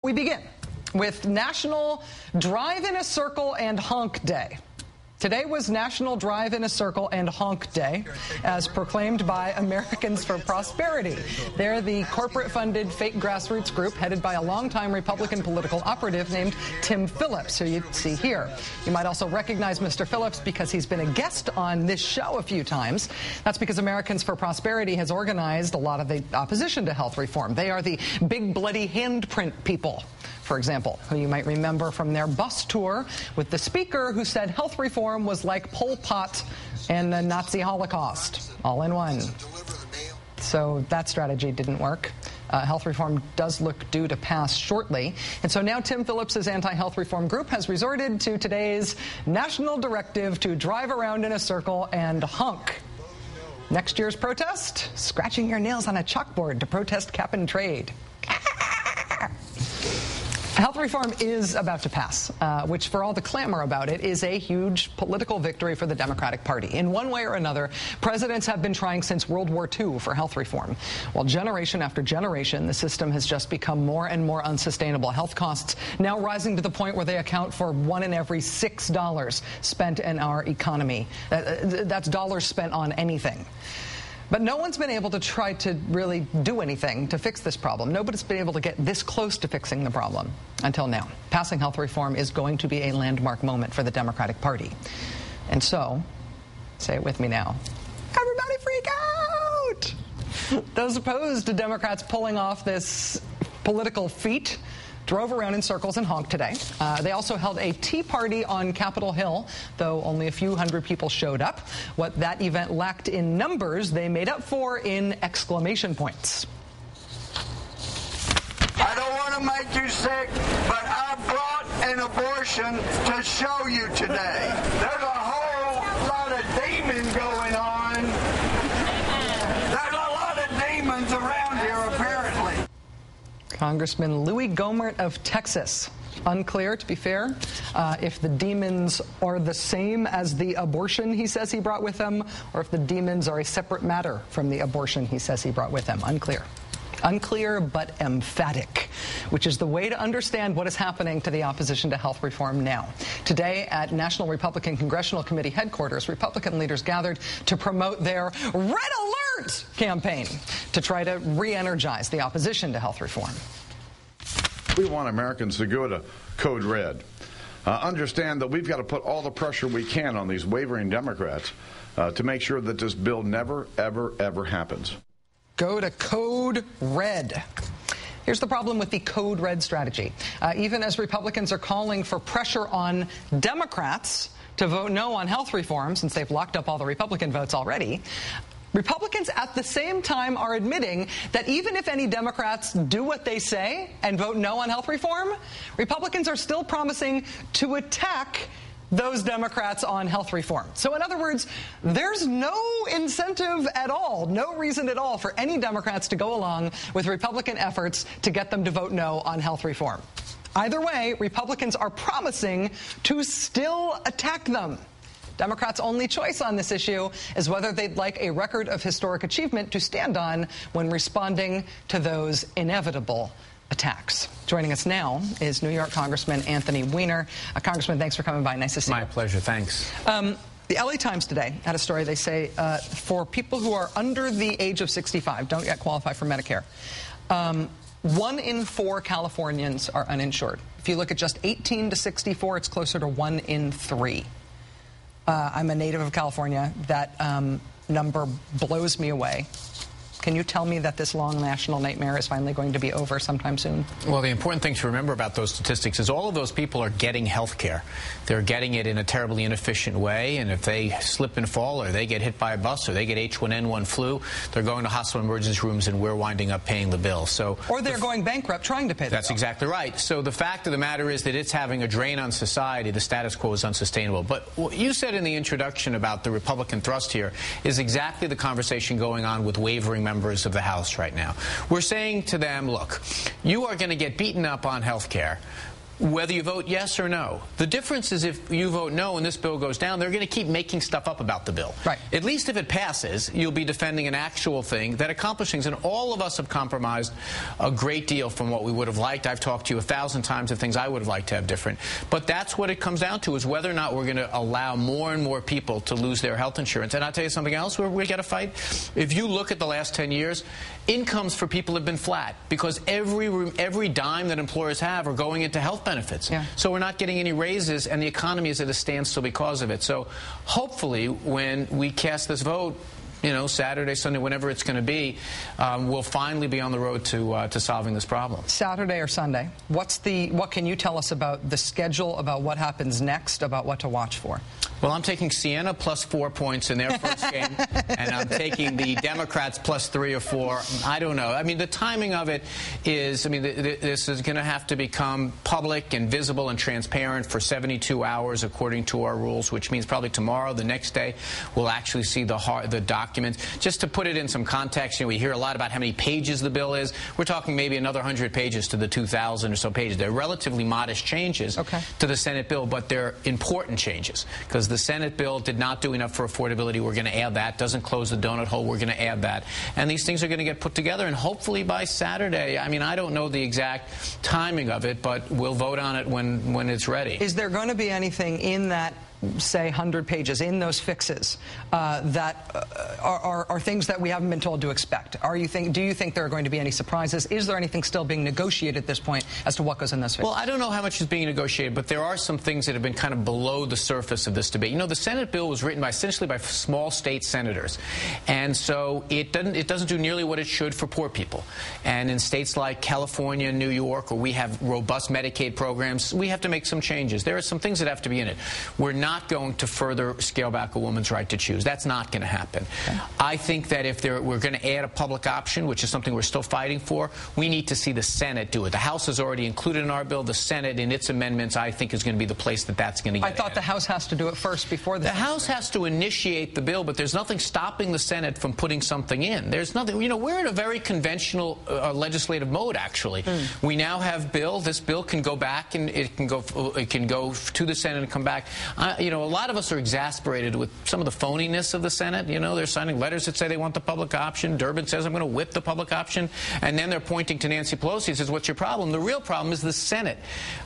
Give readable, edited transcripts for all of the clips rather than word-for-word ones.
we begin with National Drive in a Circle and Honk Day. Today was National Drive in a Circle and Honk Day, as proclaimed by Americans for Prosperity. They're the corporate-funded fake grassroots group headed by a longtime Republican political operative named Tim Phillips, who you see here. You might also recognize Mr. Phillips because he's been a guest on this show a few times. That's because Americans for Prosperity has organized a lot of the opposition to health reform. They are the big bloody handprint people, for example, who you might remember from their bus tour with the speaker who said health reform was like Pol Pot and the Nazi Holocaust, all in one. So that strategy didn't work. Health reform does look due to pass shortly. And so now Tim Phillips' anti-health reform group has resorted to today's national directive to drive around in a circle and honk. Next year's protest? Scratching your nails on a chalkboard to protest cap and trade. Health reform is about to pass, which, for all the clamor about it, is a huge political victory for the Democratic Party. In one way or another, presidents have been trying since World War II for health reform. While generation after generation, the system has just become more and more unsustainable. Health costs now rising to the point where they account for $1 in every $6 spent in our economy. That's dollars spent on anything. But no one's been able to try to really do anything to fix this problem. Nobody's been able to get this close to fixing the problem until now. Passing health reform is going to be a landmark moment for the Democratic Party. And so, say it with me now, everybody freak out! Those opposed to Democrats pulling off this political feat drove around in circles and honked today. They also held a tea party on Capitol Hill, though only a few hundred people showed up. What that event lacked in numbers, they made up for in exclamation points. I don't want to make you sick, but I brought an abortion to show you today. There's a whole lot of demons going on. There's a lot of demons around here, apparently. Congressman Louis Gohmert of Texas. Unclear, to be fair, if the demons are the same as the abortion he says he brought with him, or if the demons are a separate matter from the abortion he says he brought with him. Unclear. Unclear but emphatic, which is the way to understand what is happening to the opposition to health reform now. Today at National Republican Congressional Committee headquarters, Republican leaders gathered to promote their Red Alert campaign to try to re-energize the opposition to health reform. We want Americans to go to Code Red. Understand that we've got to put all the pressure we can on these wavering Democrats to make sure that this bill never, ever, ever happens. Go to Code Red. Here's the problem with the Code Red strategy. Even as Republicans are calling for pressure on Democrats to vote no on health reform, since they've locked up all the Republican votes already, Republicans at the same time are admitting that even if any Democrats do what they say and vote no on health reform, Republicans are still promising to attack those Democrats on health reform. So in other words, there's no incentive at all, no reason at all for any Democrats to go along with Republican efforts to get them to vote no on health reform. Either way, Republicans are promising to still attack them. Democrats' only choice on this issue is whether they'd like a record of historic achievement to stand on when responding to those inevitable attacks. Joining us now is New York Congressman Anthony Weiner. Congressman, thanks for coming by. Nice to see you. My pleasure. Thanks. The LA Times today had a story. They say for people who are under the age of 65, don't yet qualify for Medicare, 1 in 4 Californians are uninsured. If you look at just 18 to 64, it's closer to 1 in 3. I'm a native of California. That number blows me away. Can you tell me that this long national nightmare is finally going to be over sometime soon? Well, the important thing to remember about those statistics is all of those people are getting health care. They're getting it in a terribly inefficient way, and if they slip and fall or they get hit by a bus or they get H1N1 flu, they're going to hospital emergency rooms and we're winding up paying the bill. Or they're going bankrupt trying to pay the bill. That's exactly right. So the fact of the matter is that it's having a drain on society. The status quo is unsustainable. But what you said in the introduction about the Republican thrust here is exactly the conversation going on with wavering members of the House right now. We're saying to them, look, you are going to get beaten up on health care. whether you vote yes or no. The difference is if you vote no and this bill goes down, they're going to keep making stuff up about the bill. Right. At least if it passes, you'll be defending an actual thing that accomplishes things. And all of us have compromised a great deal from what we would have liked. I've talked to you 1,000 times of things I would have liked to have different. But that's what it comes down to, is whether or not we're going to allow more and more people to lose their health insurance. And I'll tell you something else where we got to fight. If you look at the last 10 years, incomes for people have been flat because every dime that employers have are going into health benefits. Yeah. So we're not getting any raises, and the economy is at a standstill because of it. So hopefully when we cast this vote, you know, Saturday, Sunday, whenever it's going to be, we'll finally be on the road to solving this problem. Saturday or Sunday, what can you tell us about the schedule, about what happens next, about what to watch for? Well, I'm taking Siena plus 4 points in their first game, and I'm taking the Democrats plus 3 or 4. I don't know. I mean, the timing of it is, I mean, this is going to have to become public and visible and transparent for 72 hours according to our rules, which means probably tomorrow, the next day, we'll actually see the documents. Just to put it in some context, you know, we hear a lot about how many pages the bill is. We're talking maybe another 100 pages to the 2,000 or so pages. They're relatively modest changes to the Senate bill, but they're important changes because the Senate bill did not do enough for affordability. We're going to add that. Doesn't close the donut hole. We're going to add that. And these things are going to get put together, and hopefully by Saturday, I mean, I don't know the exact timing of it, but we'll vote on it when it's ready. Is there going to be anything in that, say, 100 pages, in those fixes, that are things that we haven't been told to expect? Do you think there are going to be any surprises? Is there anything still being negotiated at this point as to what goes in those fixes? Well, I don't know how much is being negotiated, but there are some things that have been kind of below the surface of this debate. You know, the Senate bill was written essentially by small state senators, and so it doesn't do nearly what it should for poor people. And in states like California and New York, where we have robust Medicaid programs, we have to make some changes. There are some things that have to be in it. We're not going to further scale back a woman's right to choose. That's not going to happen. Okay. I think that if we're going to add a public option, which is something we're still fighting for, we need to see the Senate do it. The House is already included in our bill. The Senate, in its amendments, I think is going to be the place that's going to get I thought the House has to do it first before the House has to initiate the bill, but there's nothing stopping the Senate from putting something in. There's nothing. You know, we're in a very conventional legislative mode, actually. We now have bill. This bill can go back, and it can go to the Senate and come back. You know, a lot of us are exasperated with some of the phoniness of the Senate. You know, they're signing letters that say they want the public option. Durbin says, I'm going to whip the public option. And then they're pointing to Nancy Pelosi and says, what's your problem? The real problem is the Senate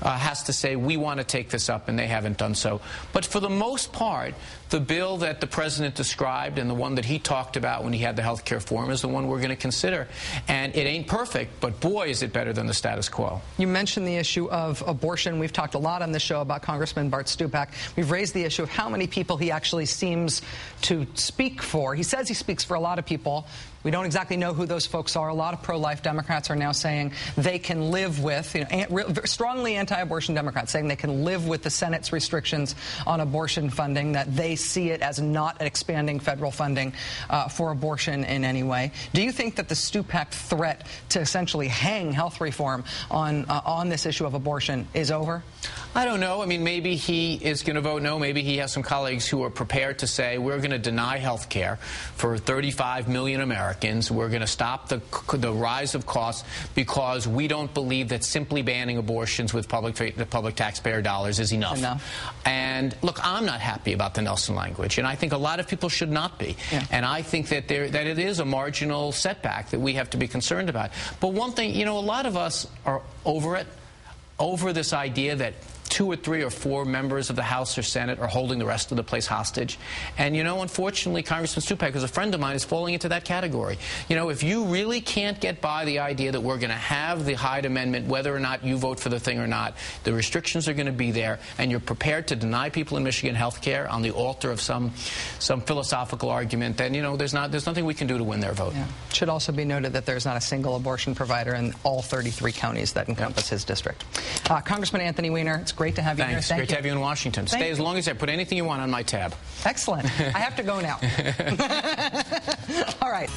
has to say, we want to take this up, and they haven't done so. But for the most part, the bill that the president described and the one that he talked about when he had the health care forum is the one we're going to consider. And it ain't perfect, but boy, is it better than the status quo. You mentioned the issue of abortion. We've talked a lot on this show about Congressman Bart Stupak. We've raised the issue of how many people he actually seems to speak for. He says he speaks for a lot of people. We don't exactly know who those folks are. A lot of pro-life Democrats are now saying they can live with, you know, strongly anti-abortion Democrats saying they can live with the Senate's restrictions on abortion funding, that they see it as not expanding federal funding for abortion in any way. Do you think that the Stupak threat to essentially hang health reform on this issue of abortion is over? I don't know. I mean, maybe he is going to vote no. Maybe he has some colleagues who are prepared to say we're going to deny health care for 35 million Americans. We're going to stop the rise of costs because we don't believe that simply banning abortions with public taxpayer dollars is enough. And look, I'm not happy about the Nelson language, and I think a lot of people should not be. Yeah. And I think that it is a marginal setback that we have to be concerned about. But one thing, you know, a lot of us are over this idea that 2 or 3 or 4 members of the House or Senate are holding the rest of the place hostage. And, you know, unfortunately, Congressman Stupak, who's a friend of mine, is falling into that category. You know, if you really can't get by the idea that we're going to have the Hyde Amendment, whether or not you vote for the thing or not, the restrictions are going to be there, and you're prepared to deny people in Michigan health care on the altar of some philosophical argument, then, you know, there's nothing we can do to win their vote. Yeah. It should also be noted that there's not a single abortion provider in all 33 counties that encompass his district. Congressman Anthony Weiner, it's great to have you here. Thanks. Great to have you in Washington. Stay as long as I put anything you want on my tab. Excellent. I have to go now. All right.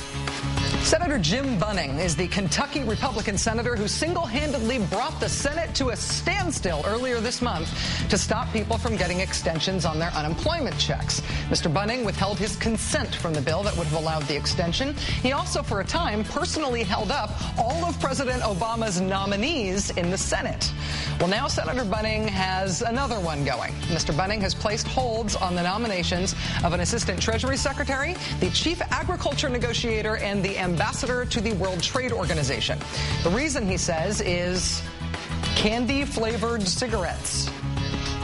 Senator Jim Bunning is the Kentucky Republican senator who single-handedly brought the Senate to a standstill earlier this month to stop people from getting extensions on their unemployment checks. Mr. Bunning withheld his consent from the bill that would have allowed the extension. He also, for a time, personally held up all of President Obama's nominees in the Senate. Well, now Senator Bunning has another one going. Mr. Bunning has placed holds on the nominations of an assistant Treasury secretary, the chief agriculture negotiator, and the ambassador to the World Trade Organization. The reason, he says, is candy-flavored cigarettes.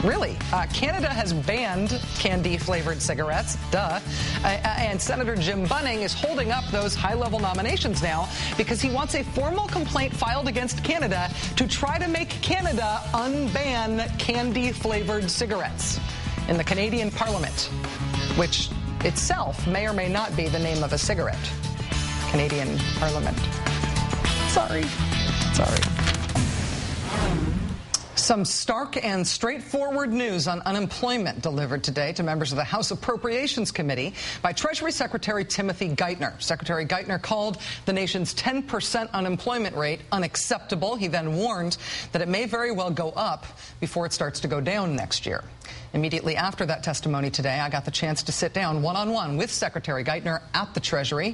Really? Canada has banned candy-flavored cigarettes, duh. And Senator Jim Bunning is holding up those high-level nominations now because he wants a formal complaint filed against Canada to try to make Canada unban candy-flavored cigarettes in the Canadian Parliament, which itself may or may not be the name of a cigarette. Canadian Parliament. Sorry. Some stark and straightforward news on unemployment delivered today to members of the House Appropriations Committee by Treasury Secretary Timothy Geithner. Secretary Geithner called the nation's 10% unemployment rate unacceptable. He then warned that it may very well go up before it starts to go down next year. Immediately after that testimony today, I got the chance to sit down one-on-one with Secretary Geithner at the Treasury.